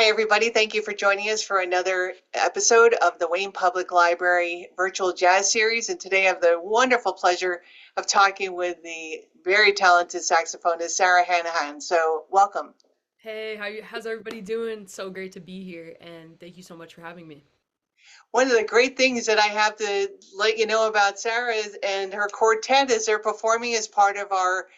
Hi, everybody. Thank you for joining us for another episode of the Wayne Public Library Virtual Jazz Series. And today I have the wonderful pleasure of talking with the very talented saxophonist, Sarah Hanahan. So welcome. Hey, how's everybody doing? So great to be here, and thank you so much for having me. One of the great things that I have to let you know about Sarah and her quartet is they're performing as part of our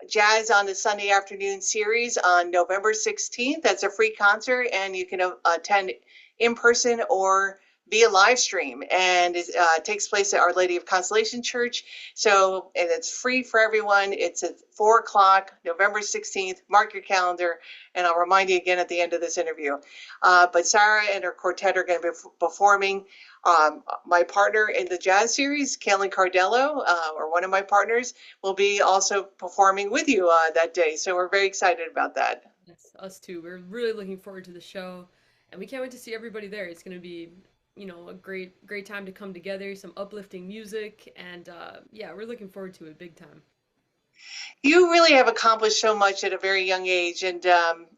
Jazz on the Sunday Afternoon series on November 16th. That's a free concert, and you can attend in person or via live stream. And it takes place at Our Lady of Consolation Church. So, and it's free for everyone. It's at 4 o'clock, November 16th. Mark your calendar, and I'll remind you again at the end of this interview. But Sarah and her quartet are going to be performing. My partner in the jazz series, Kaylin Cardello, or one of my partners, will be also performing with you that day. So we're very excited about that. Yes, us too. We're really looking forward to the show, and we can't wait to see everybody there. It's gonna be, a great time to come together, some uplifting music, and yeah, we're looking forward to it big time. You really have accomplished so much at a very young age, and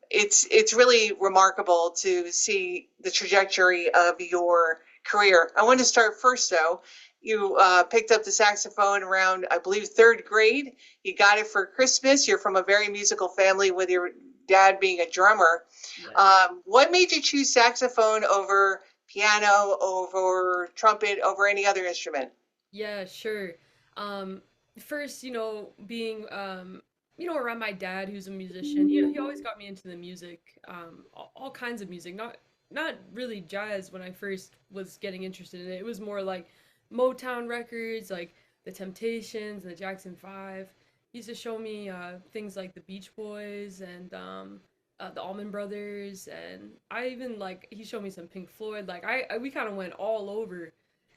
it's really remarkable to see the trajectory of your career. I want to start first, though. You picked up the saxophone around, I believe, third grade. You got it for Christmas. You're from a very musical family with your dad being a drummer. Yes. What made you choose saxophone over piano, over trumpet, over any other instrument? Yeah, sure. Um, First, being around my dad who's a musician, he always got me into the music, all kinds of music, not really jazz when I first was getting interested in it. It was more like Motown records, like the Temptations and the Jackson 5. He used to show me things like the Beach Boys and the Allman Brothers, and I even like he showed me some Pink Floyd. Like we kind of went all over,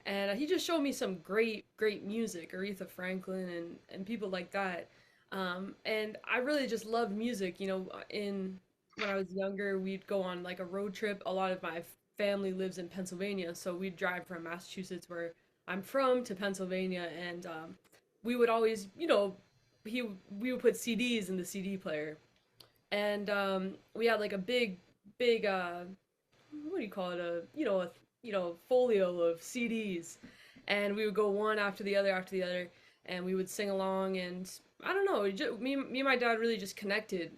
and he just showed me some great music, Aretha Franklin and people like that. And I really just loved music. In when I was younger, we'd go on like a road trip. A lot of my family lives in Pennsylvania, so we'd drive from Massachusetts, where I'm from, to Pennsylvania, and we would always, he we would put CDs in the CD player, and we had like a big what do you call it, folio of CDs, and we would go one after the other, and we would sing along, and I don't know, me and my dad really just connected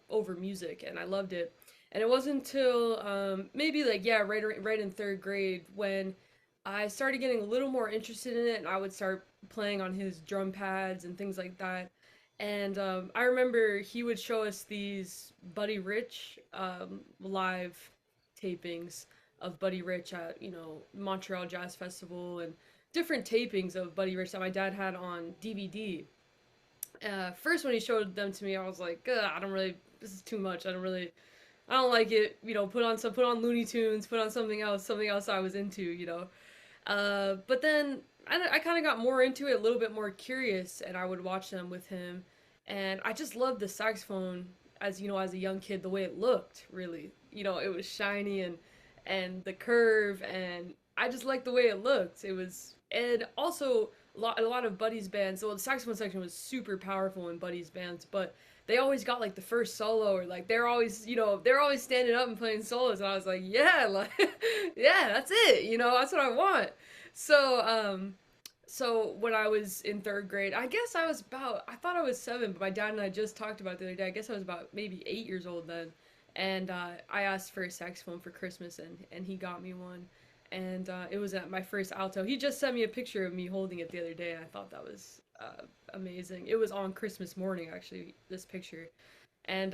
over music, and I loved it. And it wasn't until maybe like, yeah, right in third grade, when I started getting a little more interested in it, and I would start playing on his drum pads and things like that. And I remember he would show us these Buddy Rich live tapings of Buddy Rich at, Montreal Jazz Festival, and different tapings of Buddy Rich that my dad had on DVD. First, when he showed them to me, I was like, "Ugh, I don't really, this is too much. I don't like it. Put on Looney Tunes, put on something else I was into. But then I kind of got more into it, a little bit more curious, and I would watch them with him, and I just loved the saxophone as a young kid, the way it looked. Really, it was shiny, and the curve, and I just liked the way it looked. It was, and also a lot of Buddy's bands. Well, the saxophone section was super powerful in Buddy's bands, but they always got like the first solo, or like they're always standing up and playing solos, and I was like, yeah, like yeah, that's it, that's what I want. So so when I was in third grade, I guess I thought I was 7, but my dad and I just talked about it the other day. I guess I was about maybe 8 years old then, and I asked for a saxophone for Christmas, and he got me one, and it was at my first alto. He just sent me a picture of me holding it the other day, and I thought that was amazing. It was on Christmas morning, actually, this picture, and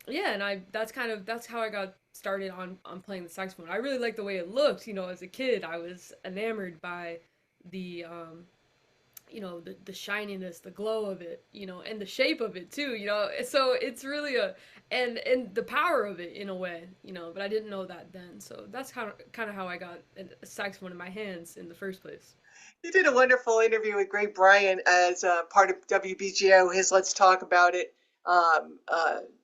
yeah, and that's how I got started on playing the saxophone. I really liked the way it looked. As a kid, I was enamored by the the shininess, the glow of it, and the shape of it too, so it's really and the power of it in a way, but I didn't know that then. So that's kind of how I got a saxophone in my hands in the first place. You did a wonderful interview with Greg Bryant as part of WBGO, his Let's Talk About It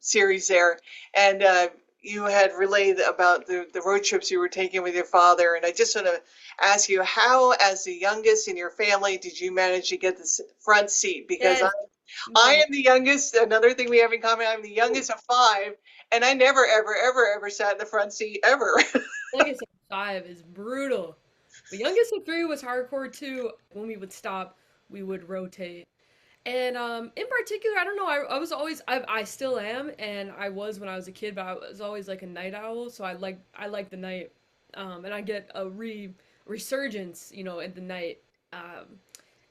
series there. And you had relayed about the road trips you were taking with your father. And I just want to ask you, how, as the youngest in your family, did you manage to get the front seat? Because Yes. I No. am the youngest. Another thing we have in common, I'm the youngest of 5. And I never, ever, ever, ever sat in the front seat ever. Youngest of five is brutal. But youngest of three was hardcore too. When we would stop, we would rotate. And in particular, I don't know. I was always I still am, and I was when I was a kid. But I was always like a night owl, so I like the night, and I get a resurgence, at the night.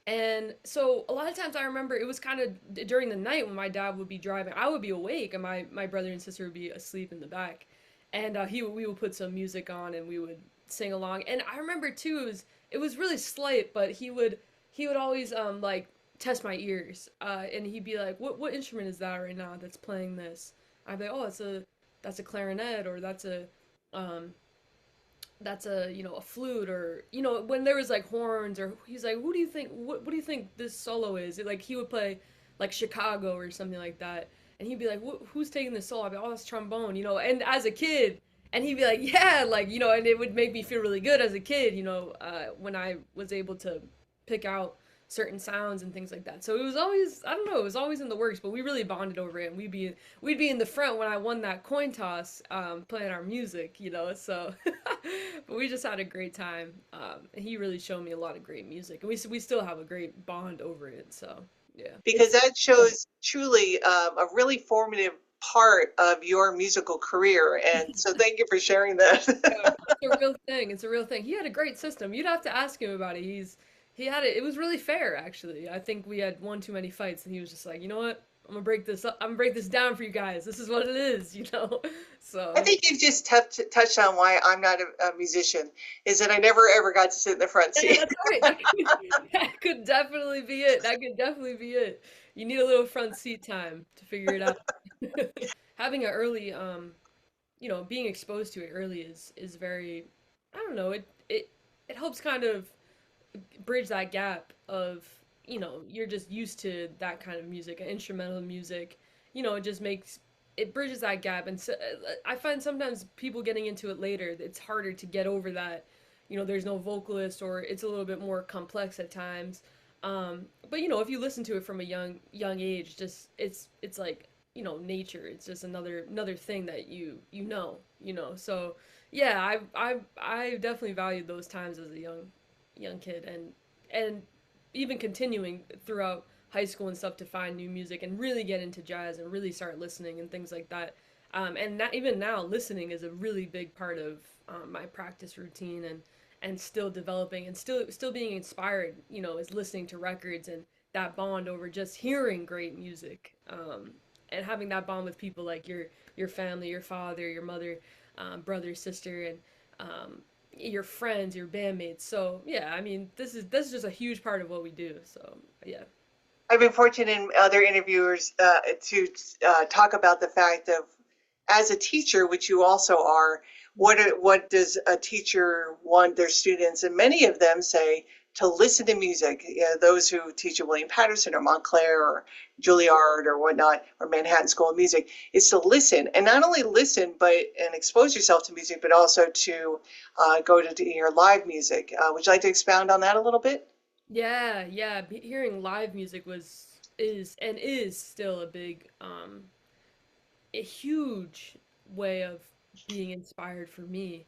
And so a lot of times I remember it was kind of during the night when my dad would be driving. I would be awake, and my brother and sister would be asleep in the back, and we would put some music on and we would sing along. And I remember too it was really slight, but he would always like test my ears, and he'd be like, "What instrument is that right now that's playing this?" I'd be like, "Oh, that's a clarinet, or um that's a flute, or when there was like horns, or he's like, who do you think what do you think this solo is?" Like he would play like Chicago or something like that, and he'd be like, who's taking this solo? I'd be like, "Oh, that's trombone," and as a kid, and he'd be like, "Yeah," like and it would make me feel really good as a kid, when I was able to pick out certain sounds and things like that. So it was always, I don't know, it was always in the works, but we really bonded over it, and we'd be in the front when I won that coin toss, playing our music, so but we just had a great time. And he really showed me a lot of great music, and we still have a great bond over it. So yeah. Because that shows truly a really formative part of your musical career. And so thank you for sharing Yeah, that. it's a real thing. It's a real thing. He had a great system. You'd have to ask him about it. He had it. It was really fair, actually. I think we had one too many fights, and he was just like, "You know what? I'm gonna break this up. I'm gonna break this down for you guys. This is what it is." I So think you've just touched on why I'm not a musician, is that I never ever got to sit in the front yeah, seat. that's right. That could definitely be it. That could definitely be it. You need a little front seat time to figure it out. Having an early, being exposed to it early is very, I don't know, it helps kind of bridge that gap of, you're just used to that kind of music, instrumental music. It just makes it bridges that gap. And so, I find sometimes people getting into it later, it's harder to get over that. There's no vocalist, or it's a little bit more complex at times. But if you listen to it from a young age, just it's like, nature. It's just another thing that So yeah, I definitely valued those times as a young kid, and even continuing throughout high school and stuff to find new music and really get into jazz and really start listening and things like that. And that, even now, listening is a really big part of my practice routine, and still developing and still being inspired. Is listening to records, and that bond over just hearing great music, and having that bond with people like your family, your father, your mother, brother, sister, and your friends, your bandmates. So yeah, I mean, this is just a huge part of what we do. So yeah. I've been fortunate in other interviewers to talk about the fact of, as a teacher, which you also are, what does a teacher want their students? And many of them say to listen to music. Those who teach at William Patterson or Montclair or Juilliard or whatnot, or Manhattan School of Music, is to listen, and not only listen, but and expose yourself to music, but also to go to hear live music. Would you like to expound on that a little bit? Yeah, yeah. Hearing live music is still a huge way of being inspired for me.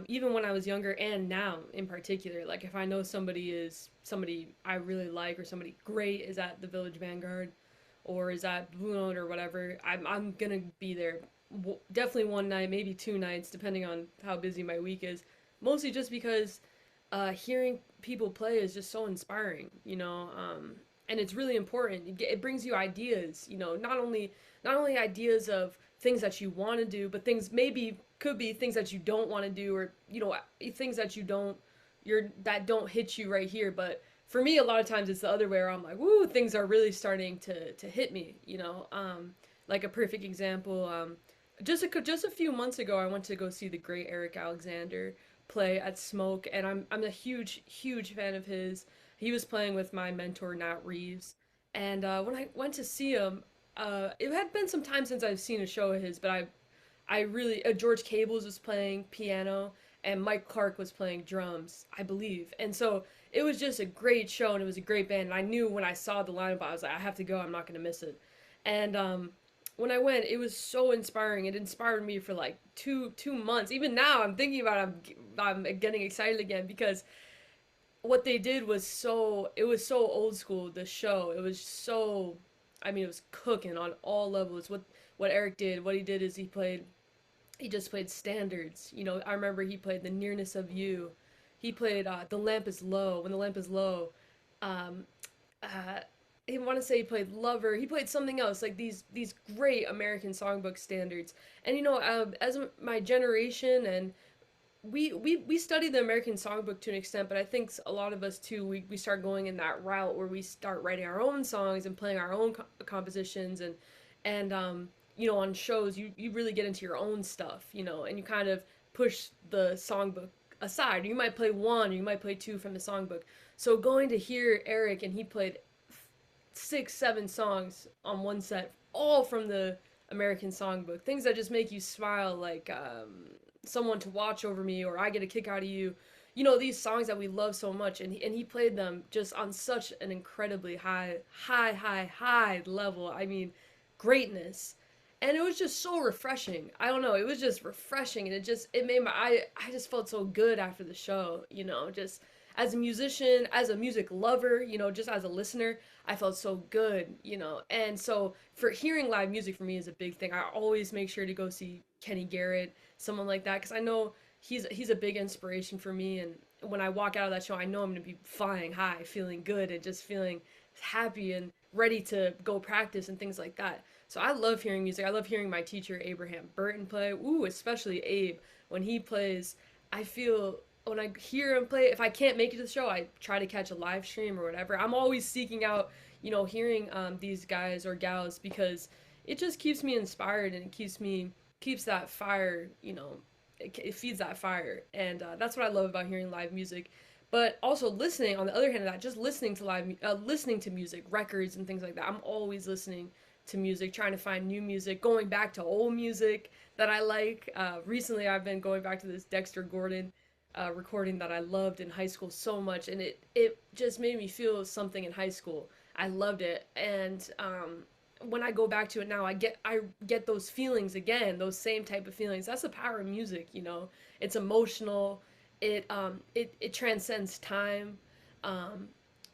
Even when I was younger, and now in particular, like if I know somebody I really like, or somebody great is at the Village Vanguard, or is at Blue Note or whatever, I'm gonna be there. Definitely one night, maybe 2 nights, depending on how busy my week is. Mostly just because hearing people play is just so inspiring, and it's really important. It brings you ideas, not only ideas of things that you want to do, but things maybe could be things that you don't want to do, or things that that don't hit you right here. But for me, a lot of times it's the other way around. I'm like, woo, things are really starting to hit me. Like a perfect example. Just a few months ago, I went to go see the great Eric Alexander play at Smoke, and I'm a huge fan of his. He was playing with my mentor Nat Reeves, and when I went to see him, it had been some time since I've seen a show of his, but I really George Cables was playing piano, and Mike Clark was playing drums, I believe, and so it was just a great show, and it was a great band. And I knew when I saw the lineup, I was like, I have to go. I'm not gonna miss it, and when I went, it was so inspiring. It inspired me for like two months. Even now, I'm thinking about it, I'm getting excited again because what they did was so old school. The show, it was so, I mean, it was cooking on all levels. What Eric did, what he did is he just played standards. You know, I remember he played The Nearness of You. He played The Lamp is Low. When the Lamp is Low, um, uh, I want to say he played Lover. He played something else, like these great American songbook standards. And you know, as my generation, and we study the American songbook to an extent, but I think a lot of us too, we start going in that route where we start writing our own songs and playing our own compositions, and you know, on shows you really get into your own stuff, you know, and you kind of push the songbook aside. You might play one, or you might play two from the songbook. So going to hear Eric, and he played 6, 7 songs on one set, all from the American songbook. Things that just make you smile, like someone to watch over me, or I get a kick out of you. You know, these songs that we love so much, and he played them just on such an incredibly high level. I mean, greatness. And it was just so refreshing. I don't know, it was just refreshing, and it made I just felt so good after the show, you know, just as a musician, as a music lover, you know, just as a listener, I felt so good, you know. And so for hearing live music for me is a big thing. I always make sure to go see Kenny Garrett, someone like that, because I know he's a big inspiration for me. And when I walk out of that show, I know I'm gonna be flying high, feeling good, and just feeling happy and ready to go practice and things like that. So I love hearing music. I love hearing my teacher Abraham Burton play. Ooh, especially Abe when he plays. I feel when I hear him play, if I can't make it to the show, I try to catch a live stream or whatever. I'm always seeking out, you know, hearing these guys or gals because it just keeps me inspired, and it keeps that fire, you know, it feeds that fire, and that's what I love about hearing live music. But also listening, on the other hand of that, just listening to listening to music, records and things like that. I'm always listening to music, trying to find new music, going back to old music that I like. Recently, I've been going back to this Dexter Gordon recording that I loved in high school so much, and it just made me feel something in high school. I loved it, and when I go back to it now, I get those feelings again, those same type of feelings. That's the power of music, you know. It's emotional. It transcends time. Um,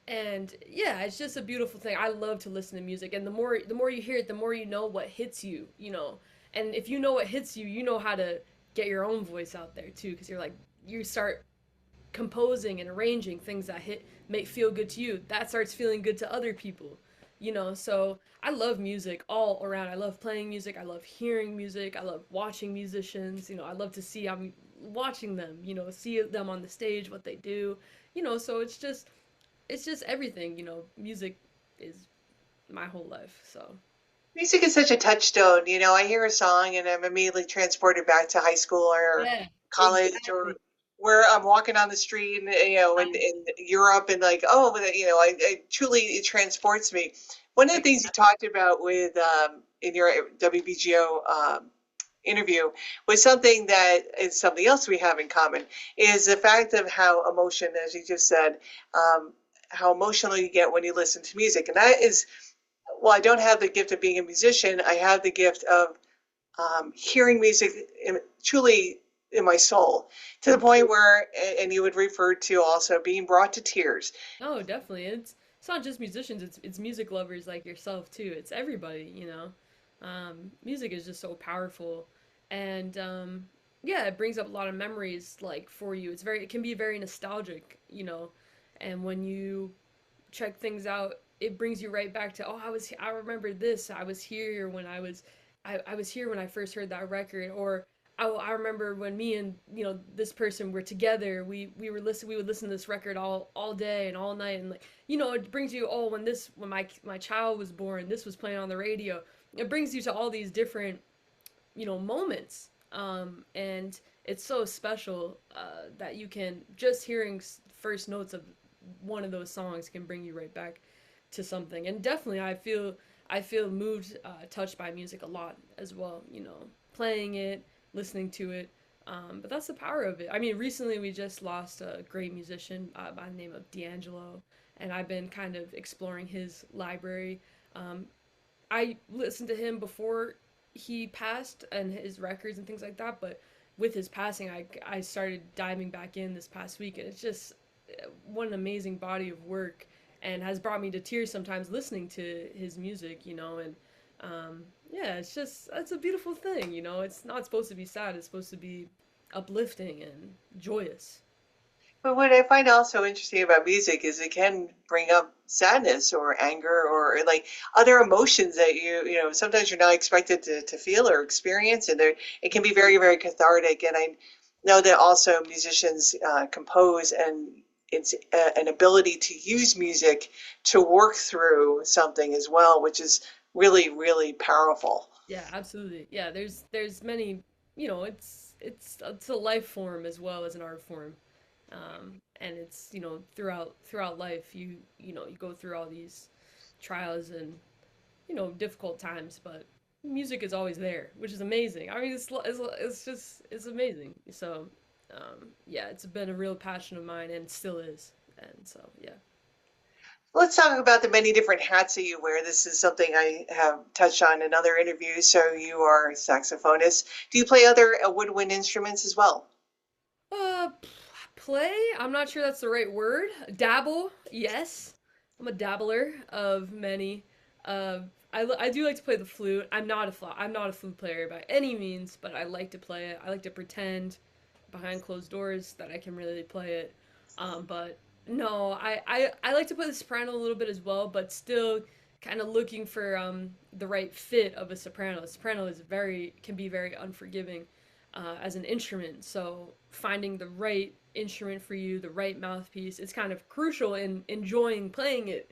and yeah, it's just a beautiful thing. I love to listen to music, and the more you hear it, the more you know what hits you, you know. And if you know what hits you, you know how to get your own voice out there too, because you're like, you start composing and arranging things that make feel good to you. That starts feeling good to other people, you know. So I love music all around. I love playing music. I love hearing music. I love watching musicians. You know, I love to see I'm watching them. You know, see them on the stage, what they do. You know, so it's just everything. You know, music is my whole life. So Music is such a touchstone. You know, I hear a song and I'm immediately transported back to high school or yeah, college or exactly. where I'm walking on the street, and, you know, in Europe, and like, oh, you know, I truly, it transports me. One of the things you talked about with in your WBGO interview was something that is something else we have in common is the fact of how emotion, as you just said, um, how emotional you get when you listen to music. And that is, well, I don't have the gift of being a musician. I have the gift of hearing music truly in my soul to the point where, and you would refer to also being brought to tears. Oh, definitely. It's not just musicians, it's music lovers like yourself too. It's everybody, you know. Music is just so powerful, and yeah, it brings up a lot of memories like for you. It can be very nostalgic, you know. And when you check things out, it brings you right back to, oh, I remember this. I was here when I was here when I first heard that record, or I remember when me and, you know, this person were together. We would listen to this record all day and all night, and like, you know, it brings you, oh, when my child was born, this was playing on the radio. It brings you to all these different, you know, moments. And it's so special that you can just hearing first notes of one of those songs can bring you right back to something. And definitely, I feel moved, touched by music a lot as well. You know, playing it, listening to it. But that's the power of it. I mean, recently we just lost a great musician by the name of D'Angelo, and I've been kind of exploring his library. Um, I listened to him before he passed and his records and things like that, but with his passing, I started diving back in this past week, and it's just what an amazing body of work, and has brought me to tears sometimes listening to his music, and yeah, it's a beautiful thing, It's not supposed to be sad; it's supposed to be uplifting and joyous. But what I find also interesting about music is it can bring up sadness or anger or like other emotions that sometimes you're not expected to feel or experience. And it can be very, very cathartic. And I know that also musicians compose, and it's an ability to use music to work through something as well, which is really, really powerful. Yeah, absolutely. Yeah, there's many, it's a life form as well as an art form. And it's, throughout life you go through all these trials and, difficult times, but music is always there, which is amazing. I mean, it's amazing. So, yeah, it's been a real passion of mine and still is. And so, yeah. Let's talk about the many different hats that you wear. This is something I have touched on in other interviews. So you are a saxophonist. Do you play other woodwind instruments as well? Uh, play? I'm not sure that's the right word. Dabble? Yes. I'm a dabbler of many. Uh, I do like to play the flute. I'm not a flute player by any means, but I like to play it. I like to pretend behind closed doors that I can really play it. But no, I like to play the soprano a little bit as well, but still kind of looking for the right fit of a soprano. A soprano can be very unforgiving as an instrument. So finding the right instrument for you, the right mouthpiece, it's kind of crucial in enjoying playing it.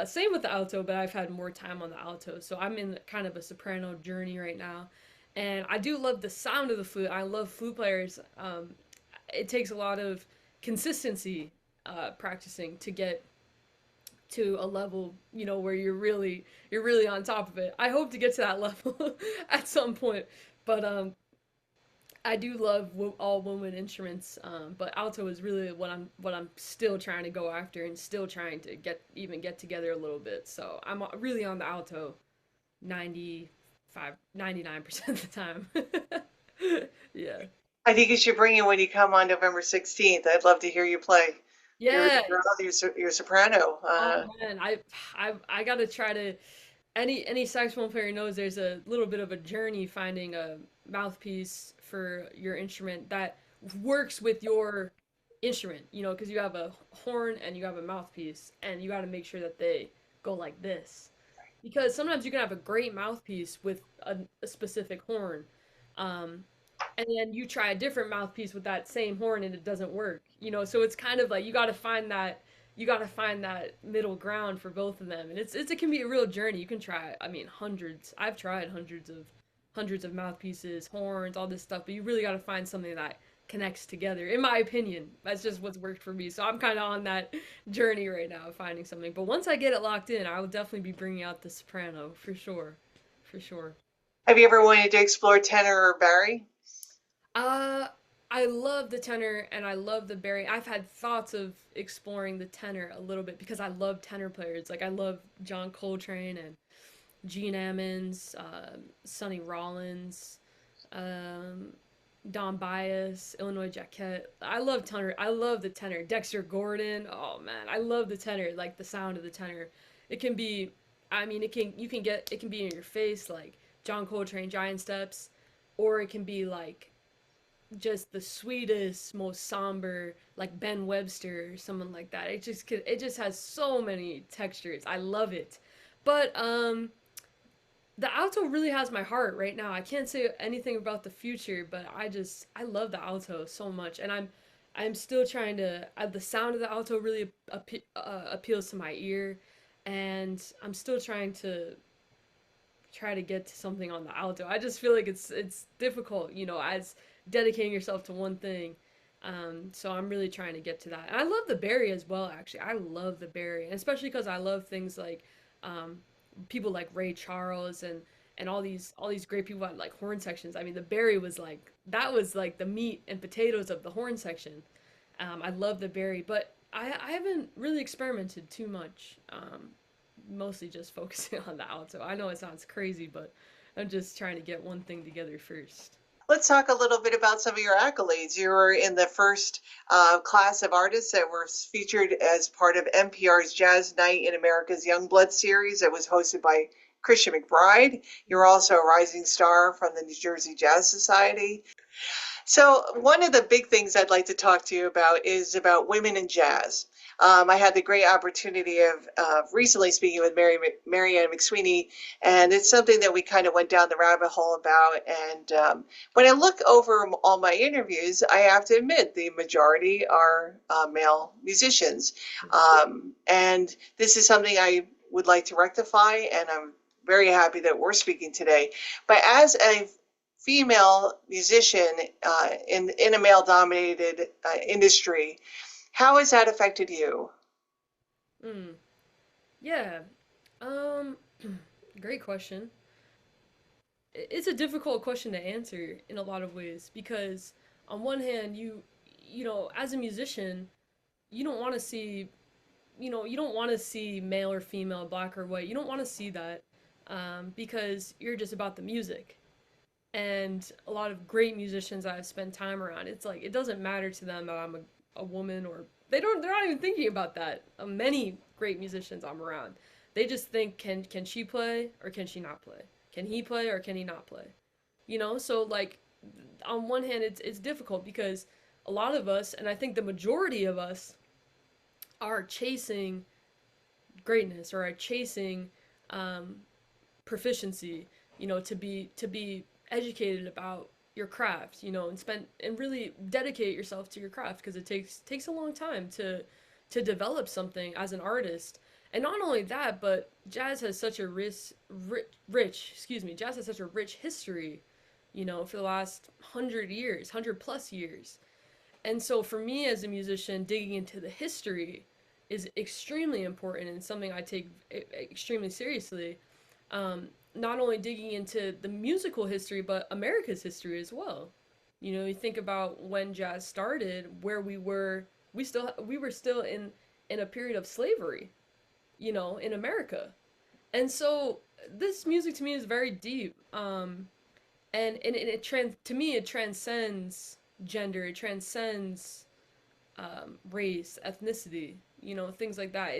Same with the alto, but I've had more time on the alto, so I'm in kind of a soprano journey right now. And I do love the sound of the flute. I love flute players. It takes a lot of consistency practicing to get to a level, where you're really on top of it. I hope to get to that level at some point. But I do love all women instruments, but alto is really what I'm still trying to go after and still trying to get together a little bit. So I'm really on the alto 99% of the time. Yeah. I think you should bring it when you come on November 16th. I'd love to hear you play Yeah. your soprano. Oh man, I gotta try to. Any saxophone player knows there's a little bit of a journey finding a mouthpiece for your instrument that works with your instrument, because you have a horn and you have a mouthpiece, and you got to make sure that they go like this. Because sometimes you can have a great mouthpiece with a specific horn, um, and then you try a different mouthpiece with that same horn and it doesn't work. So it's kind of like you got to find that middle ground for both of them, and it can be a real journey. You can try, I mean, hundreds. I've tried hundreds of mouthpieces, horns, all this stuff, but you really got to find something that connects together. In my opinion, that's just what's worked for me. So I'm kind of on that journey right now of finding something. But once I get it locked in, I will definitely be bringing out the soprano for sure, for sure. Have you ever wanted to explore tenor or Barry? Uh, I love the tenor and I love the Barry. I've had thoughts of exploring the tenor a little bit because I love tenor players. Like I love John Coltrane and Gene Ammons, Sonny Rollins, um, Don Bias, Illinois Jacquet. I love tenor. I love the tenor. Dexter Gordon. Oh man, I love the tenor. Like the sound of the tenor. It can be. I mean, it can be in your face like John Coltrane, Giant Steps, or it can be like just the sweetest, most somber, like Ben Webster or someone like that. It just has so many textures. I love it. But the alto really has my heart right now. I can't say anything about the future, but I love the alto so much, and I'm still trying to. The sound of the alto really appeals to my ear, and I'm still try to get to something on the alto. I just feel like it's difficult, as dedicating yourself to one thing. So I'm really trying to get to that. And I love the Barry as well, actually. I love the Barry, and especially because I love things like um, people like Ray Charles and all these great people at like horn sections. I mean, the Barry was like that was like the meat and potatoes of the horn section. I love the Barry, but I haven't really experimented too much mostly just focusing on the alto. I know it sounds crazy, but I'm just trying to get one thing together first. Let's talk a little bit about some of your accolades. You were in the first class of artists that were featured as part of NPR's Jazz Night in America's Youngblood series that was hosted by Christian McBride. You're also a rising star from the New Jersey Jazz Society. So one of the big things I'd like to talk to you about is about women in jazz. I had the great opportunity of recently speaking with Marianne McSweeney, and it's something that we kind of went down the rabbit hole about. And when I look over all my interviews, I have to admit the majority are male musicians. And this is something I would like to rectify, and I'm very happy that we're speaking today. But as a female musician in a male dominated industry, how has that affected you? Mm, yeah. Um, Great question. It's a difficult question to answer in a lot of ways because on one hand, you know, as a musician, you don't want to see, you don't want to see male or female, black or white. You don't want to see that because you're just about the music. And a lot of great musicians I've spent time around, it's like it doesn't matter to them that I'm a woman or they're not even thinking about that. Many great musicians I'm around, they just think can she play or can she not play? Can he play or can he not play? You know, so like on one hand it's difficult because a lot of us, and I think the majority of us, are chasing greatness or are chasing um, proficiency, you know, to be educated about your craft, you know, and spend and really dedicate yourself to your craft because it takes a long time to develop something as an artist. And not only that, but jazz has such a jazz has such a rich history, you know, for the last 100 years, 100 plus years. And so for me as a musician, digging into the history is extremely important and something I take extremely seriously. Not only digging into the musical history, but America's history as well. You know, you think about when jazz started, where we were still in a period of slavery, you know, in America. And so this music to me is very deep. And to me it transcends gender, it transcends race, ethnicity, you know, things like that.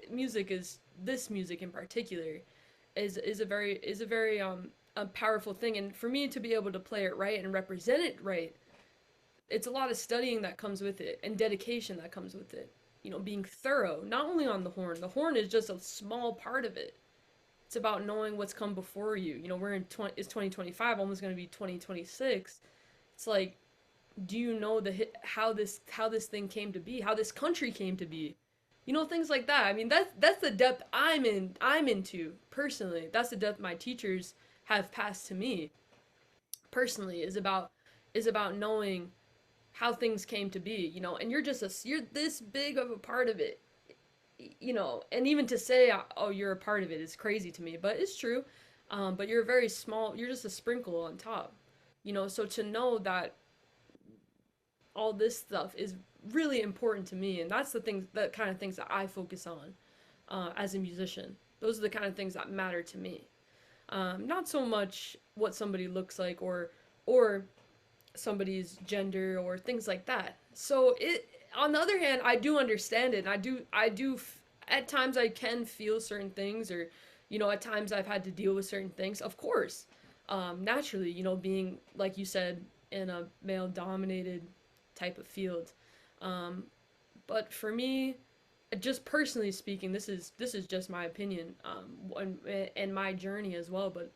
Music is this music in particular is a very a powerful thing, and for me to be able to play it right and represent it right, it's a lot of studying that comes with it and dedication that comes with it. You know, being thorough, not only on the horn. The horn is just a small part of it. It's about knowing what's come before you. You know, it's 2025, almost going to be 2026. It's like, do you know how this thing came to be, how this country came to be, you know, things like that. I mean, that's the depth I'm into personally. That's the depth my teachers have passed to me personally, is about knowing how things came to be, you know. And you're this big of a part of it, you know. And even to say, oh, you're a part of it is crazy to me, but it's true. But you're very small, you're just a sprinkle on top, you know. So to know that all this stuff is really important to me, and that's the kind of things that I focus on as a musician. Those are the kind of things that matter to me. Not so much what somebody looks like or somebody's gender or things like that. So it, on the other hand, I do understand it, and at times I can feel certain things, or you know, at times I've had to deal with certain things. Of course, naturally, you know, being like you said in a male dominated type of field. Um, but for me, just personally speaking, this is just my opinion, and my journey as well. But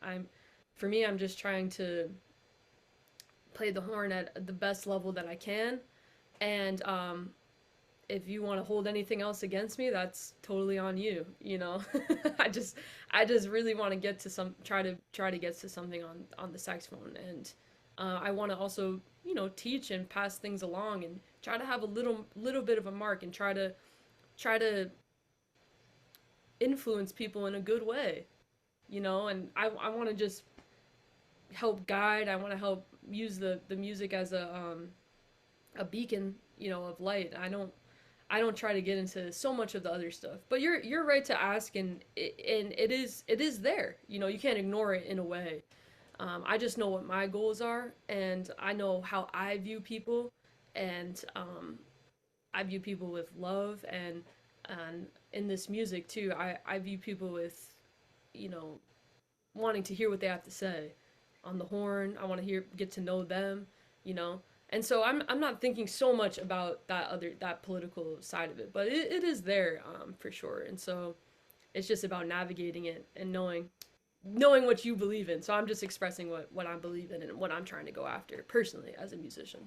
for me, I'm just trying to play the horn at the best level that I can, and if you want to hold anything else against me, that's totally on you. You know, I just I just really want to get to try to get to something on the saxophone, and I want to also, you know, teach and pass things along and try to have a little bit of a mark and try to influence people in a good way, you know. And I want to just help guide. I want to help use the music as a beacon, you know, of light. I don't try to get into so much of the other stuff. But you're right to ask, and it is there. You know, you can't ignore it in a way. I just know what my goals are, and I know how I view people, and I view people with love, and in this music too, I view people with, you know, wanting to hear what they have to say on the horn. I want to get to know them, you know. And so I'm not thinking so much about that political side of it, but it is there for sure. And so it's just about navigating it and knowing what you believe in. So I'm just expressing what I believe in and what I'm trying to go after personally as a musician.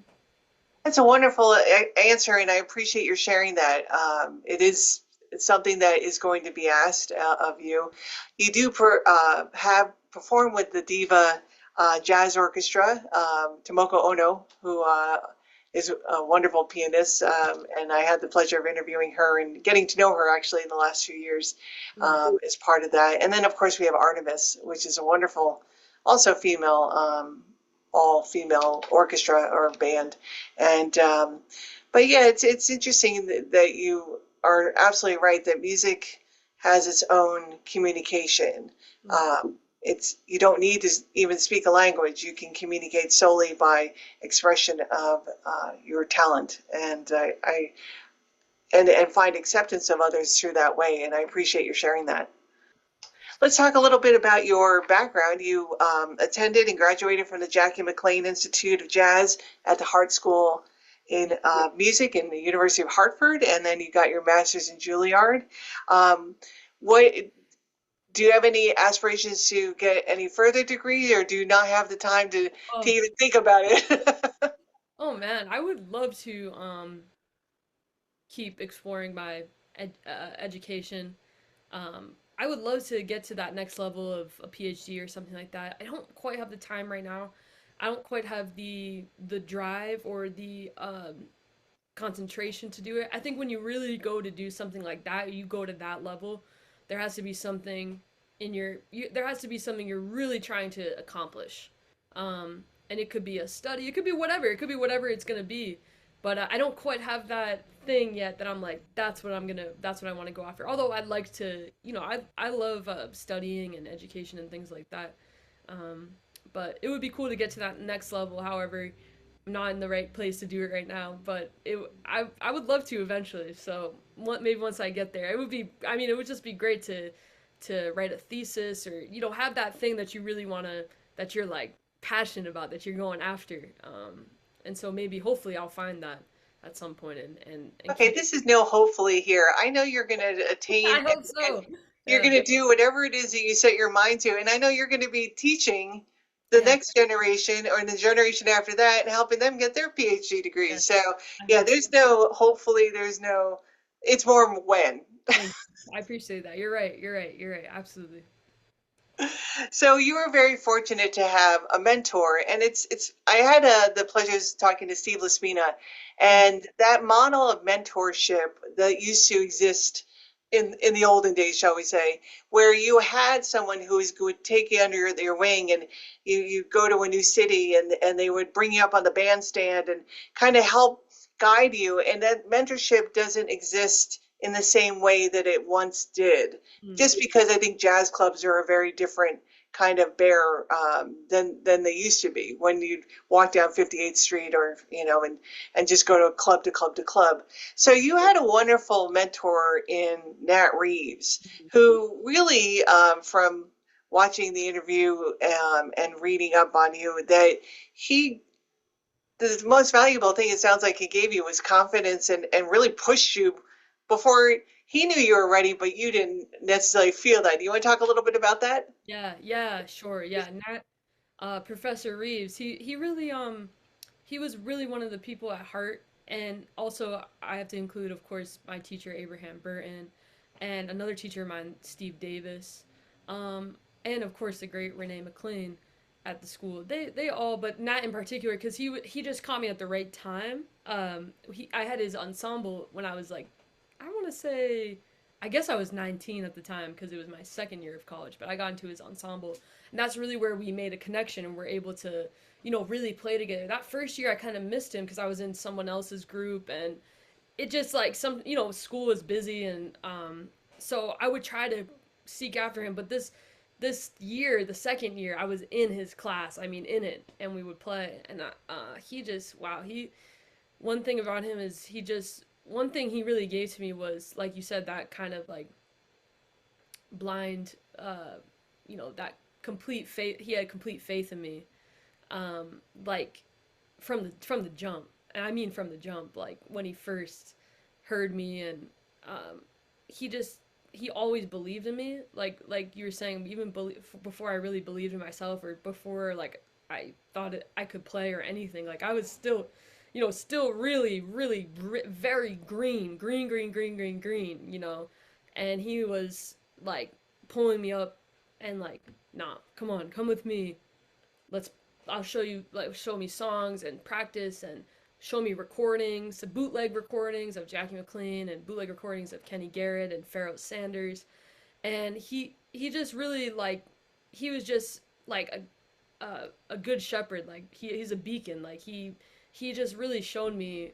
That's a wonderful answer, and I appreciate your sharing that. It's something that is going to be asked of you. You do have performed with the Diva Jazz Orchestra, Tomoko Ono, who is a wonderful pianist, and I had the pleasure of interviewing her and getting to know her actually in the last few years Mm. as part of that. And then, of course, we have Artemis, which is a wonderful, also female, all female orchestra or band. And but yeah, it's interesting that you are absolutely right that music has its own communication. Mm. It's you don't need to even speak a language. You can communicate solely by expression of your talent, and and find acceptance of others through that way. And I appreciate your sharing that. Let's talk a little bit about your background. You attended and graduated from the Jackie McLean Institute of Jazz at the Hartt School in music in the University of Hartford, and then you got your master's in Juilliard. What do you have any aspirations to get any further degree, or do you not have the time to Oh, even think about it? oh man, I would love to keep exploring my education. I would love to get to that next level of a PhD or something like that. I don't quite have the time right now. I don't quite have the drive or the concentration to do it. I think when you really go to do something like that, you go to that level, there has to be something there has to be something you're really trying to accomplish. And it could be a study, it could be whatever, it's gonna be. But I don't quite have that thing yet that I'm like, that's what I want to go after. Although I'd like to, I love studying and education and things like that. Um, but it would be cool to get to that next level. However, I'm not in the right place to do it right now, but I would love to eventually. So maybe once I get there, it would be. I mean, it would just be great to write a thesis or have that thing that you really wanna that you're like passionate about that you're going after. And so maybe hopefully I'll find that at some point and Okay, keep. this is no hopefully here. I know you're going to attain I hope and so. you're Yeah. going to do whatever it is that you set your mind to. And I know you're going to be teaching the Yeah. next generation or the generation after that and helping them get their PhD Yes. degrees. So, I yeah, hope so. there's no hopefully, there's no, it's more when. Thank you. I appreciate that. You're right. You're right. You're right. Absolutely. So you were very fortunate to have a mentor, and it's. I had the pleasure of talking to Steve Laspina, and that model of mentorship that used to exist in the olden days, shall we say, where you had someone who would take you under their wing, and you go to a new city, and they would bring you up on the bandstand and kind of help guide you, and that mentorship doesn't exist in the same way that it once did Mm. just because I think jazz clubs are a very different kind of bear than they used to be when you'd walk down 58th Street or and just go to club to club to club. So you had a wonderful mentor in Nat Reeves, who really from watching the interview and reading up on you that he the most valuable thing it sounds like he gave you was confidence and really pushed you before he knew you were ready, but you didn't necessarily feel that. Do you want to talk a little bit about that? Yeah. Yeah. Sure. Yeah. Nat, Professor Reeves, he really he was really one of the people at Hart, and also I have to include, of course, my teacher Abraham Burton, and another teacher of mine, Steve Davis, and of course the great Renee McLean at the school. They all, but Nat in particular, because he just caught me at the right time. I had his ensemble when I was like, I want to say. I guess I was 19 at the time because it was my second year of college, but I got into his ensemble. And that's really where we made a connection and were able to, really play together. That first year I kind of missed him because I was in someone else's group, and it just like some, school was busy, and so I would try to seek after him. But this year, the second year, I was in his class. I mean, in it, and we would play. And he just, wow, he one thing about him is he just one thing he really gave to me was, like you said, that kind of like blind, that complete faith. He had complete faith in me, like from the jump. And I mean from the jump, like when he first heard me. And um, he just he always believed in me, like you were saying, even before I really believed in myself, or before like I thought I could play or anything. Like I was still, still really, really very green, and he was like pulling me up and like, nah, come on, come with me, let's I'll show you, like, show me songs and practice, and show me recordings, the bootleg recordings of Jackie McLean, and bootleg recordings of Kenny Garrett and Pharoah Sanders. And he just really, like, he was just like a good shepherd. Like he's a beacon. Like he just really showed me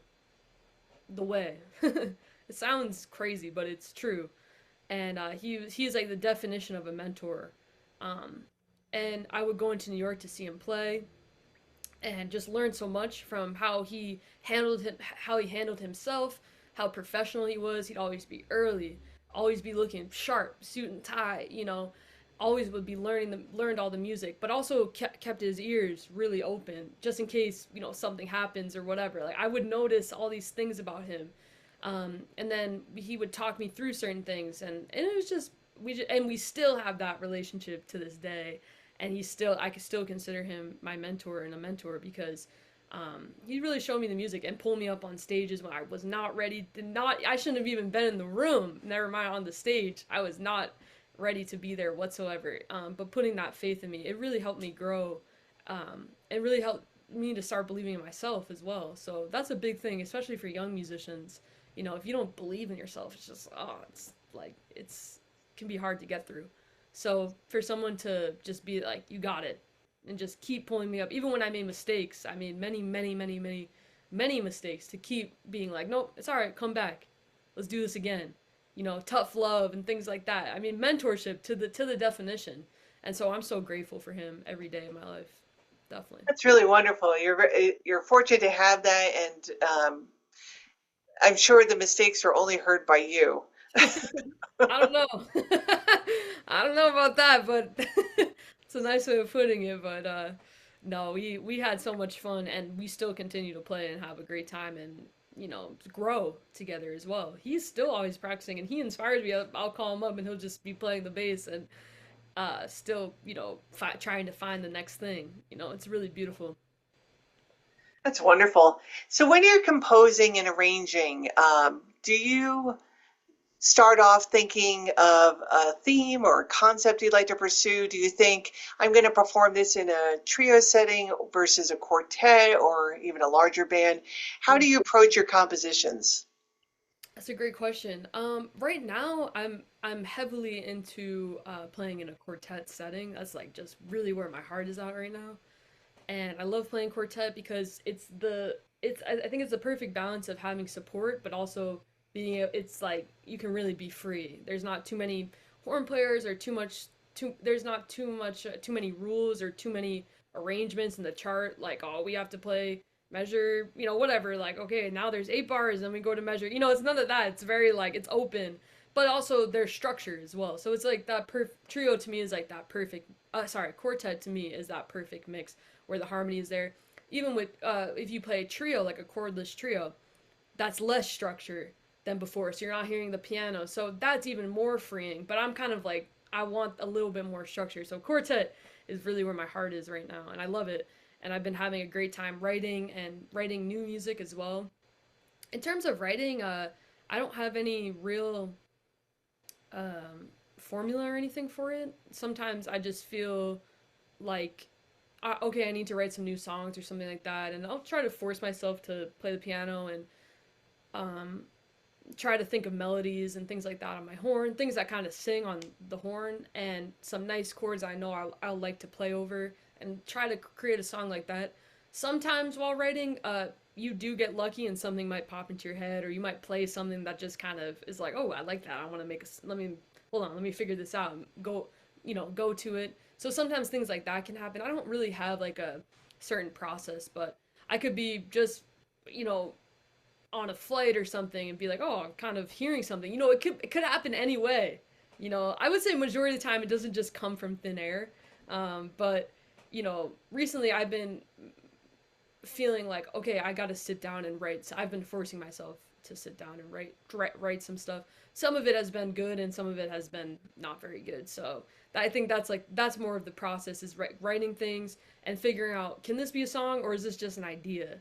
the way. It sounds crazy, but it's true. And he's like the definition of a mentor. Um, and I would go into New York to see him play, and just learn so much from how he handled himself, how professional he was. He'd always be early, always be looking sharp, suit and tie, always would be learned all the music, but also kept his ears really open just in case, something happens or whatever. Like I would notice all these things about him. And then he would talk me through certain things, and it was just we still have that relationship to this day. And I could still consider him my mentor and a mentor, because he really showed me the music and pulled me up on stages when I was not ready. I shouldn't have even been in the room. Never mind on the stage. I was not ready to be there whatsoever. But putting that faith in me, it really helped me grow. It really helped me to start believing in myself as well. So that's a big thing, especially for young musicians. If you don't believe in yourself, it's just, it's like, can be hard to get through. So for someone to just be like, you got it, and just keep pulling me up, even when I made mistakes, I made many, many, many, many, many mistakes, to keep being like, nope, it's all right, come back, let's do this again. Tough love and things like that. I mean, mentorship to the definition. And so I'm so grateful for him every day of my life. Definitely. That's really wonderful. You're fortunate to have that, and I'm sure the mistakes are only heard by you. I don't know. I don't know about that, but it's a nice way of putting it. But no, we had so much fun, and we still continue to play and have a great time, and grow together as well. He's still always practicing, and he inspires me. I'll call him up, and he'll just be playing the bass, and still, trying to find the next thing. It's really beautiful. That's wonderful. So when you're composing and arranging, do you start off thinking of a theme or a concept you'd like to pursue? Do you think I'm going to perform this in a trio setting versus a quartet or even a larger band? How do you approach your compositions? That's a great question. Right now I'm heavily into playing in a quartet setting. That's like just really where my heart is at right now. And I love playing quartet because I think it's the perfect balance of having support, but also it's like you can really be free. There's not too many horn players, or there's not too many rules or too many arrangements in the chart, like, oh, we have to play measure, whatever, like, okay, now there's 8 bars, then we go to measure. It's none of that. It's very like, it's open, but also there's structure as well. So it's like that trio to me is like that perfect, quartet to me is that perfect mix where the harmony is there. Even with if you play a trio, like a chordless trio, that's less structure than before, so you're not hearing the piano, so that's even more freeing. But I'm kind of like, I want a little bit more structure, so quartet is really where my heart is right now, and I love it. And I've been having a great time writing and writing new music as well. In terms of writing, I don't have any real formula or anything for it. Sometimes I just feel like, okay, I need to write some new songs or something like that, and I'll try to force myself to play the piano, and um, try to think of melodies and things like that on my horn, things that kind of sing on the horn, and some nice chords I know I'll like to play over, and try to create a song like that. Sometimes while writing, you do get lucky and something might pop into your head, or you might play something that just kind of is like, oh, I like that. I want to make a, let me, hold on, let me figure this out. And go, go to it. So sometimes things like that can happen. I don't really have like a certain process, but I could be just, you know, on a flight or something and be like, oh, I'm kind of hearing something. It could happen any way. I would say majority of the time it doesn't just come from thin air. But recently I've been feeling like, okay, I got to sit down and write. So I've been forcing myself to sit down and write some stuff. Some of it has been good and some of it has been not very good. So I think that's more of the process, is writing things and figuring out, can this be a song or is this just an idea?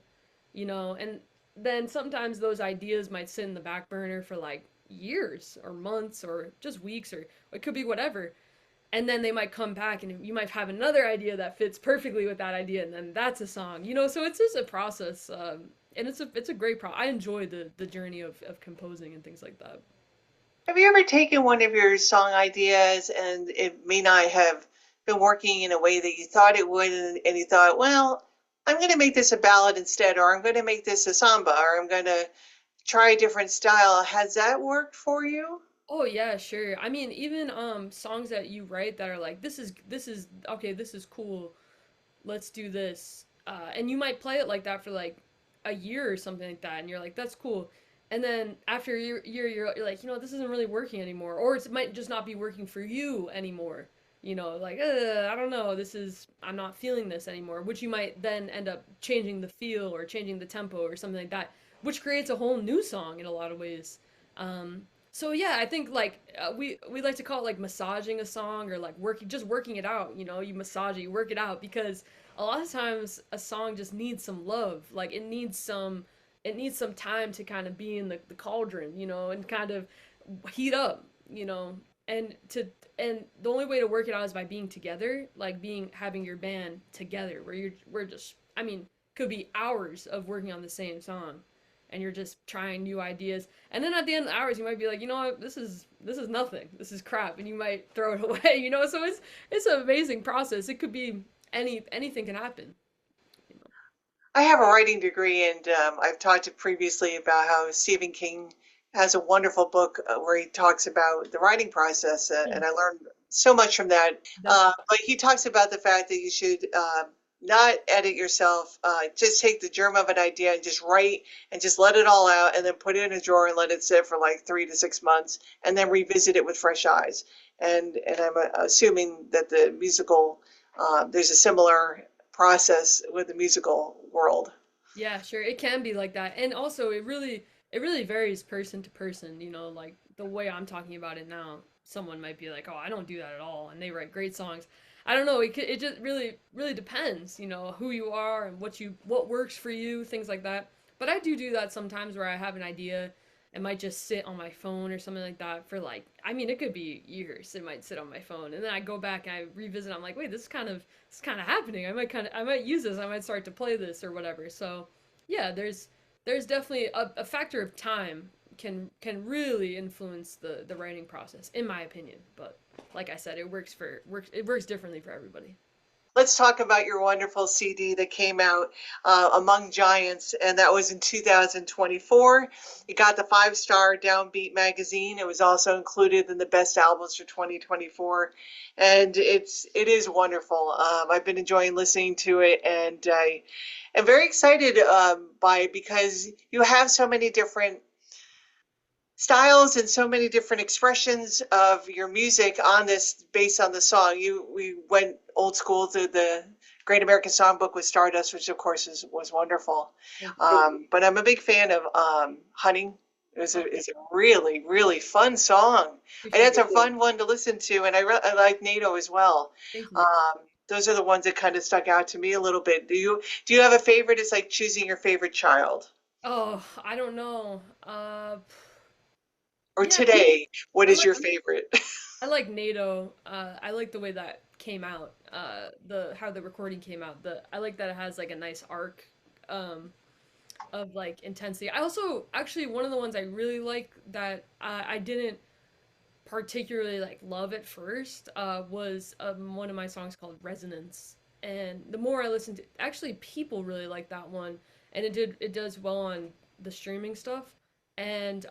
And then sometimes those ideas might sit in the back burner for like years or months or just weeks, or it could be whatever. And then they might come back and you might have another idea that fits perfectly with that idea, and then that's a song. So it's just a process. And it's a great I enjoy the journey of composing and things like that. Have you ever taken one of your song ideas and it may not have been working in a way that you thought it would, and you thought, well, I'm going to make this a ballad instead, or I'm going to make this a samba, or I'm going to try a different style. Has that worked for you? Oh yeah, sure. I mean, even songs that you write that are like, this is okay, this is cool, let's do this. And you might play it like that for like a year or something like that, and you're like, that's cool. And then after a year, you're like, this isn't really working anymore, or it might just not be working for you anymore. Like, I don't know, I'm not feeling this anymore, which you might then end up changing the feel or changing the tempo or something like that, which creates a whole new song in a lot of ways. So yeah, I think like we like to call it like massaging a song, or like working it out. You massage it, you work it out, because a lot of times a song just needs some love. Like it needs some time to kind of be in the cauldron, and kind of heat up, and the only way to work it out is by being together, like having your band together, where we're just, I mean, could be hours of working on the same song, and you're just trying new ideas. And then at the end of the hours, you might be like, you know what, this is nothing. This is crap, and you might throw it away. So it's an amazing process. It could be anything can happen. You know? I have a writing degree, and I've talked to previously about how Stephen King has a wonderful book where he talks about the writing process, Yeah, and I learned so much from that. definitely. But he talks about the fact that you should not edit yourself, just take the germ of an idea and just write and just let it all out, and then put it in a drawer and let it sit for like 3 to 6 months, and then revisit it with fresh eyes. And I'm assuming that the musical, there's a similar process with the musical world. Yeah, sure. It can be like that. And also it really varies person to person, like the way I'm talking about it now. Someone might be like, "Oh, I don't do that at all," and they write great songs. I don't know. It just really depends, who you are and what works for you, things like that. But I do that sometimes, where I have an idea. It might just sit on my phone or something like that for like, I mean, it could be years. It might sit on my phone, and then I go back and I revisit. I'm like, wait, this is kind of happening. I might use this. I might start to play this or whatever. So yeah, there's definitely a factor of time can really influence the writing process, in my opinion. But like I said, it works differently for everybody. Let's talk about your wonderful CD that came out, Among Giants, and that was in 2024. You got the 5-star Downbeat magazine. It was also included in the best albums for 2024, and it is wonderful. I've been enjoying listening to it, and I am very excited by it, because you have so many different styles and so many different expressions of your music on this, based on the song. We went old school to the Great American Songbook with Stardust, which of course was wonderful. Thank you. But I'm a big fan of Hunting. Oh, It's a really, really fun song. And appreciate it's it. a fun one to listen to. And I like NATO as well. Thank you. Those are the ones that kind of stuck out to me a little bit. Do you have a favorite? It's like choosing your favorite child. Oh, I don't know. Or Yeah, today, what I is like your favorite? I like NATO. I like the way that came out. The how the recording came out. I like that it has like a nice arc, um, of like intensity. I also actually, one of the ones I really like that I didn't particularly like love at first was one of my songs called Resonance. And the more I listened to, actually people really like that one. and it does well on the streaming stuff. And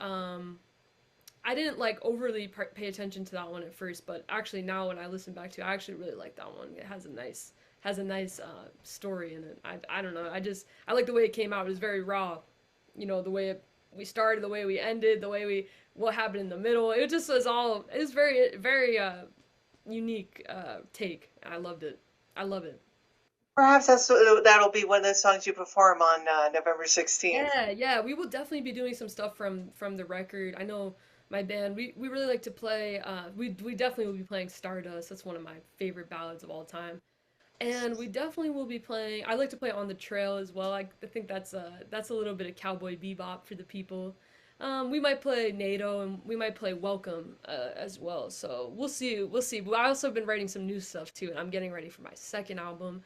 I didn't like overly pay attention to that one at first, but actually now when I listen back to it, I actually really like that one. It has a nice story in it. I don't know. I like the way it came out. It was very raw. The way we started, the way we ended, the way we what happened in the middle. It just was all. It was very unique take. I loved it. I love it. Perhaps that'll be one of the songs you perform on November 16th. Yeah, yeah, we will definitely be doing some stuff from the record. I know my band, we really like to play we definitely will be playing Stardust. That's one of my favorite ballads of all time. And we definitely will be playing I like to play On the Trail as well. I think that's a little bit of cowboy bebop for the people. We might play NATO and we might play Welcome as well. So we'll see. We'll see. But I also have been writing some new stuff too, and I'm getting ready for my second album.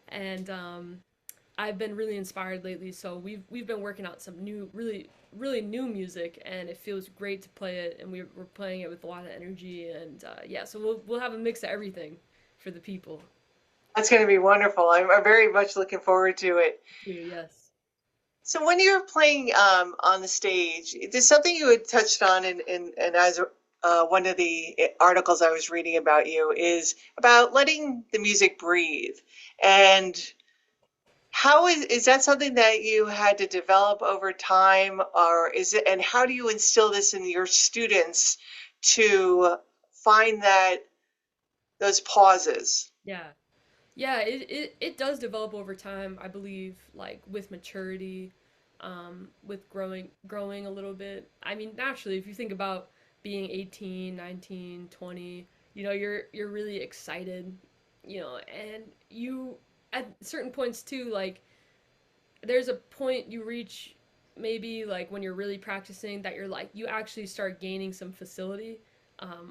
And I've been really inspired lately, so we've been working out some new, really new music, and it feels great to play it. And we're playing it with a lot of energy, and yeah, so we'll have a mix of everything for the people. That's going to be wonderful. I'm very much looking forward to it. Too, yes. So when you're playing on the stage, there's something you had touched on in as one of the articles I was reading about you is about letting the music breathe. And how is that something that you had to develop over time, or is it? And how do you instill this in your students to find that those pauses? Yeah. Yeah, it does develop over time, I believe, like with maturity, with growing a little bit. I mean, naturally, if you think about being 18, 19, 20, you're really excited, and you at certain points too, like there's a point you reach maybe like when you're really practicing that you're like you actually start gaining some facility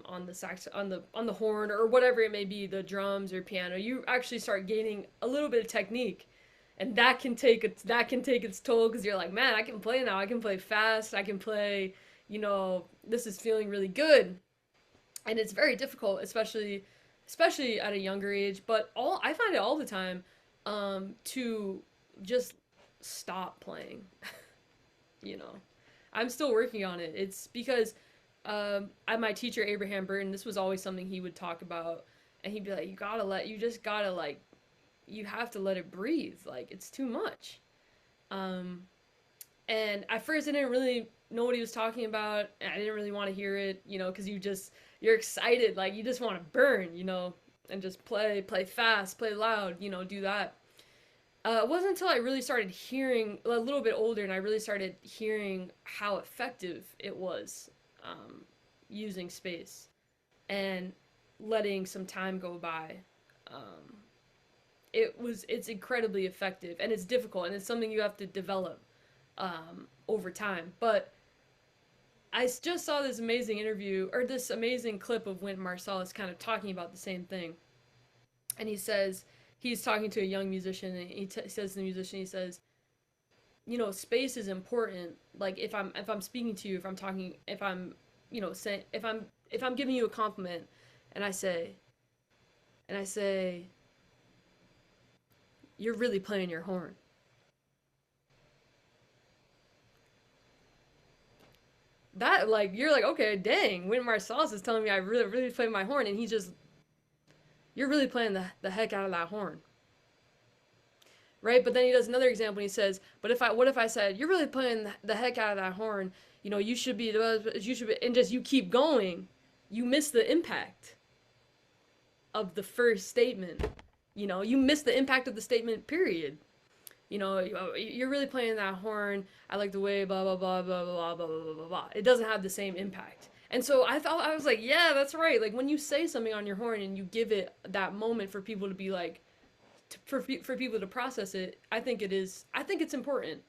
on the sax on the horn or whatever it may be, the drums or piano. You actually start gaining a little bit of technique, and that can take its toll because you're like, man, I can play now. I can play fast. I can play. This is feeling really good, and it's very difficult, especially at a younger age. But all I find it all the time to just stop playing. you know I'm still working on it. It's because my teacher Abraham Burton, this was always something he would talk about, and he'd be like, you just gotta like, you have to let it breathe. Like it's too much. Um, and at first I didn't really know what he was talking about, and I didn't really want to hear it, because you're excited, like you just want to burn, and just play fast, play loud, do that. It wasn't until I really started hearing a little bit older, and I really started hearing how effective it was using space and letting some time go by. Um, it's incredibly effective, and it's difficult, and it's something you have to develop over time. But I just saw this amazing interview or this amazing clip of Wynton Marsalis kind of talking about the same thing, and he's talking to a young musician, and says to the musician, he says, space is important. Like if I'm speaking to you, if I'm talking, if I'm saying, if I'm giving you a compliment, and I say you're really playing your horn. That, like, you're like, okay, dang, Wynton Marsalis is telling me I really play my horn, and you're really playing the heck out of that horn. Right? But then he does another example, and he says, but what if I said, you're really playing the heck out of that horn, and just you keep going, you miss the impact of the first statement. You miss the impact of the statement, period. You're really playing that horn. I like the way blah blah blah blah blah blah blah blah blah. It doesn't have the same impact. And so I was like, yeah, that's right. Like when you say something on your horn and you give it that moment for people to be like, for people to process it, I think it's important.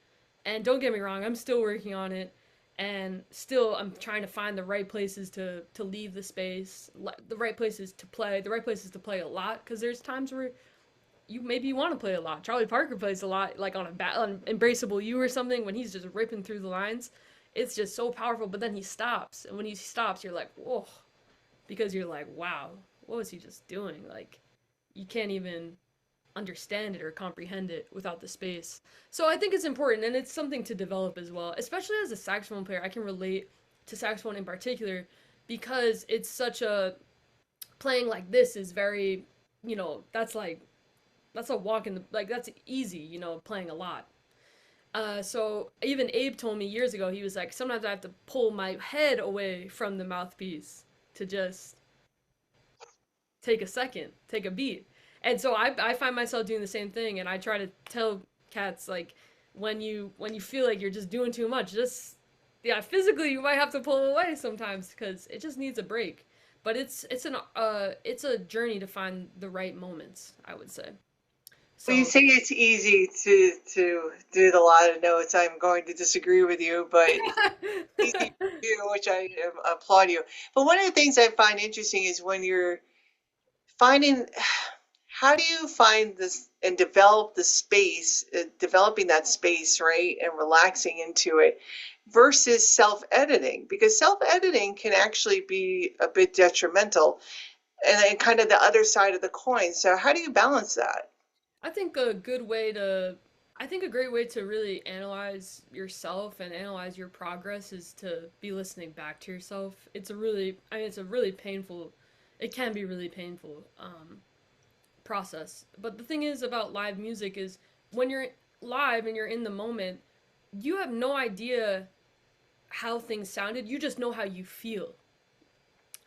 And don't get me wrong, I'm still working on it, and still I'm trying to find the right places to leave the space, the right places to play, the right places to play a lot, because there's times where you want to play a lot. Charlie Parker plays a lot, like on Embraceable You or something, when he's just ripping through the lines. It's just so powerful, but then he stops, and when he stops, you're like, whoa, because you're like, wow, what was he just doing? Like, you can't even understand it or comprehend it without the space. So I think it's important and it's something to develop as well. Especially as a saxophone player, I can relate to saxophone in particular because it's such a playing like this is very, that's like that's a walk in the like that's easy, playing a lot. So even Abe told me years ago, he was like, sometimes I have to pull my head away from the mouthpiece to just take a second, take a beat. And so I find myself doing the same thing, and I try to tell cats like, when you feel like you're just doing too much, just yeah, physically you might have to pull away sometimes because it just needs a break. But it's a journey to find the right moments, I would say. Well, you So say it's easy to do the lot of notes. I'm going to disagree with you, but it's easy to do, which I applaud you. But one of the things I find interesting is when you're finding, how do you find this and develop the space, developing that space, right, and relaxing into it versus self-editing? Because self-editing can actually be a bit detrimental and then kind of the other side of the coin. So how do you balance that? I think a good way to, I think a great way to really analyze yourself and analyze your progress is to be listening back to yourself. It's a really painful, it can be really painful process. But the thing is about live music is when you're live and you're in the moment, you have no idea how things sounded. You just know how you feel.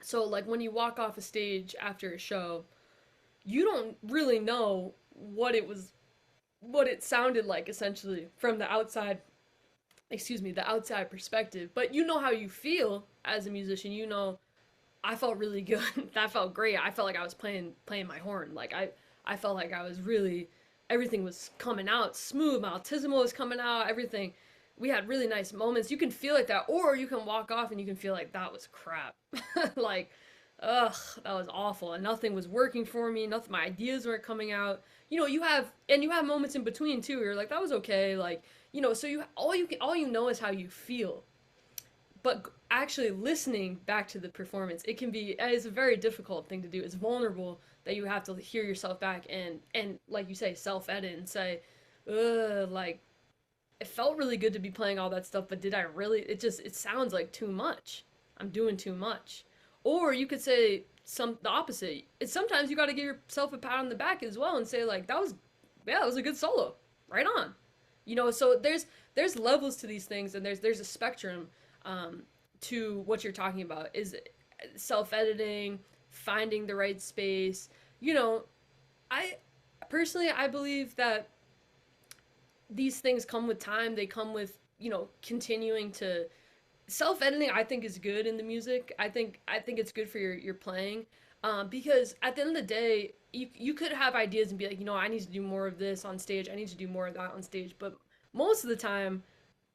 So like when you walk off a stage after a show, you don't really know what it sounded like essentially from the outside, the outside perspective, but you know how you feel as a musician. I felt really good. That felt great. I felt like I was playing my horn. Like I felt like I was really, everything was coming out smooth. My altissimo was coming out. Everything. We had really nice moments. You can feel like that, or you can walk off and you can feel like that was crap. Like, ugh, that was awful, and nothing was working for me. Nothing, my ideas weren't coming out. You have moments in between too. Where you're like, that was okay. Like, so all you know is how you feel, but actually listening back to the performance, it's a very difficult thing to do. It's vulnerable that you have to hear yourself back and like you say, self edit and say, ugh, like it felt really good to be playing all that stuff, but did I really? It sounds like too much. I'm doing too much. Or you could say the opposite. It's sometimes you got to give yourself a pat on the back as well and say like that was a good solo, right on. So there's levels to these things, and there's a spectrum um, to what you're talking about. Is self editing, finding the right space. You know, I personally I believe that these things come with time. They come with continuing to self editing. I think is good in the music. I think it's good for your playing, because at the end of the day, you could have ideas and be like, I need to do more of this on stage. I need to do more of that on stage. But most of the time,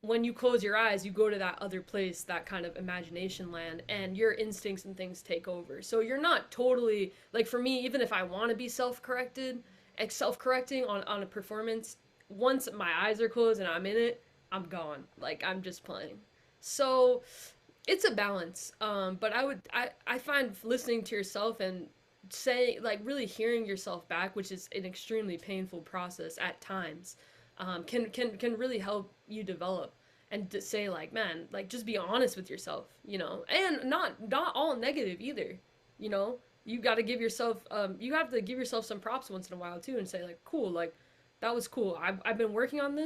when you close your eyes, you go to that other place, that kind of imagination land, and your instincts and things take over. So you're not totally like for me, even if I want to be self correcting on a performance, once my eyes are closed and I'm in it, I'm gone. Like I'm just playing. So it's a balance. But I find listening to yourself and saying like really hearing yourself back, which is an extremely painful process at times, can really help you develop and to say like, man, like just be honest with yourself, and not all negative either, you know. You have to give yourself some props once in a while too, and say like, cool, like that was cool. I've been working on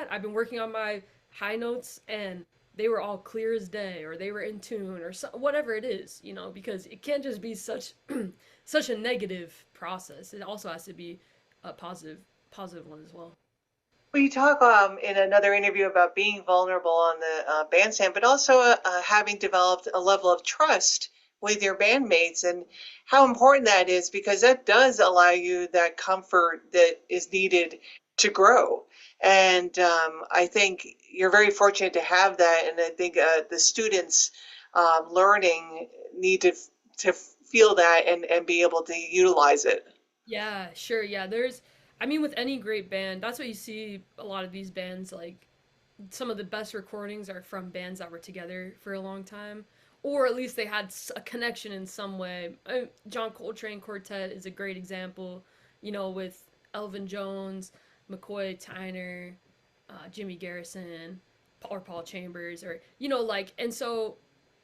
I've been working on my high notes, and they were all clear as day, or they were in tune, or whatever it is, because it can't just be such such a negative process. It also has to be a positive one as well. Well, you talk in another interview about being vulnerable on the bandstand, but also having developed a level of trust with your bandmates and how important that is because that does allow you that comfort that is needed to grow. And I think you're very fortunate to have that. And I think the students learning need to feel that and be able to utilize it. Yeah, sure. Yeah, I mean, with any great band, that's what you see a lot of these bands, like, some of the best recordings are from bands that were together for a long time, or at least they had a connection in some way. John Coltrane Quartet is a great example, with Elvin Jones, McCoy Tyner, Jimmy Garrison, or Paul Chambers, or like, and so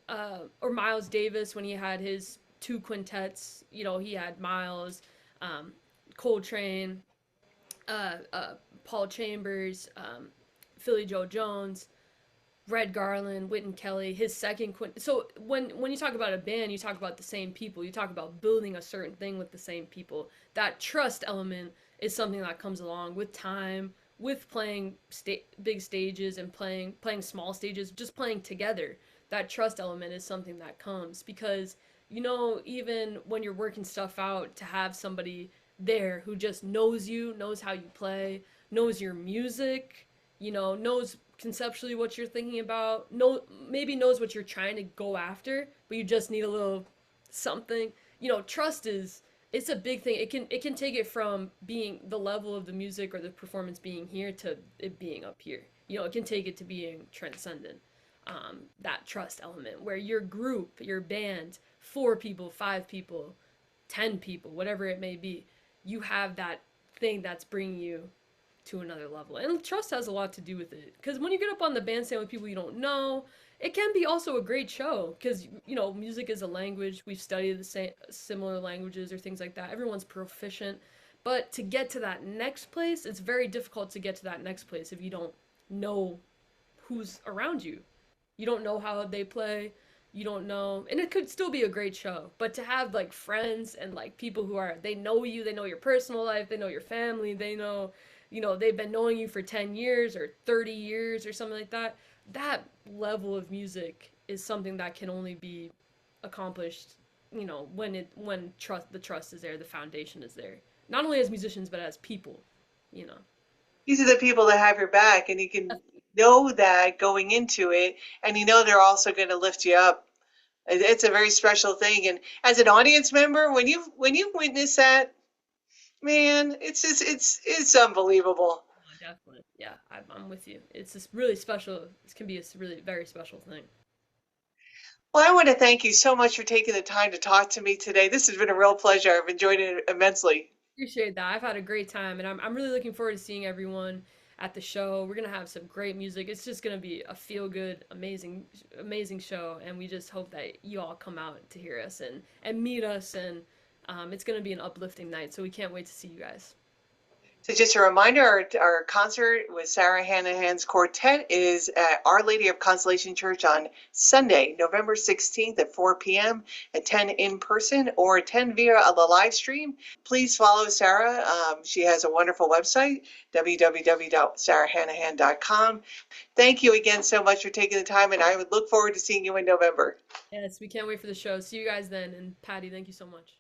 or Miles Davis when he had his two quintets. He had Miles, um, Coltrane, uh, uh, Paul Chambers, Philly Joe Jones, Red Garland, Wynton Kelly, his second quint. So when you talk about a band, you talk about the same people. You talk about building a certain thing with the same people. That trust element is something that comes along with time, with playing big stages and playing small stages, just playing together. That trust element is something that comes because even when you're working stuff out, to have somebody there who just knows you, knows how you play, knows your music, knows conceptually what you're thinking about, maybe knows what you're trying to go after, but you just need a little something. Trust is it's a big thing. It can take it from being the level of the music or the performance being here to it being up here. It can take it to being transcendent. That trust element where your group, your band, 4 people, 5 people, 10 people, whatever it may be, you have that thing that's bringing you to another level. And trust has a lot to do with it. Because when you get up on the bandstand with people you don't know, it can be also a great show. Because, music is a language. We've studied the same similar languages or things like that. Everyone's proficient. But to get to that next place, it's very difficult to get to that next place if you don't know who's around you. You don't know how they play. You don't know. And it could still be a great show. But to have like friends and like people who they know you, they know your personal life, they know your family, they know they've been knowing you for 10 years or 30 years or something like that. That level of music is something that can only be accomplished, when the trust is there, the foundation is there. Not only as musicians, but as people, you know. These are the people that have your back, and you can know that going into it, and they're also going to lift you up. It's a very special thing. And as an audience member, when you witness that, man, it's just it's unbelievable. Oh, definitely. Yeah, I'm with you. It's just really special. This can be a really very special thing. Well, I want to thank you so much for taking the time to talk to me today. This has been a real pleasure. I've enjoyed it immensely. Appreciate that. I've had a great time, and I'm really looking forward to seeing everyone at the show. We're gonna have some great music. It's just gonna be a feel good, amazing show, and we just hope that you all come out to hear us and meet us, and it's gonna be an uplifting night. So we can't wait to see you guys. So just a reminder, our concert with Sarah Hanahan's quartet is at Our Lady of Consolation Church on Sunday, November 16th at 4 p.m. Attend in person or attend via the live stream. Please follow Sarah. She has a wonderful website, www.sarahhanahan.com. Thank you again so much for taking the time, and I would look forward to seeing you in November. Yes, we can't wait for the show. See you guys then. And Patty, thank you so much.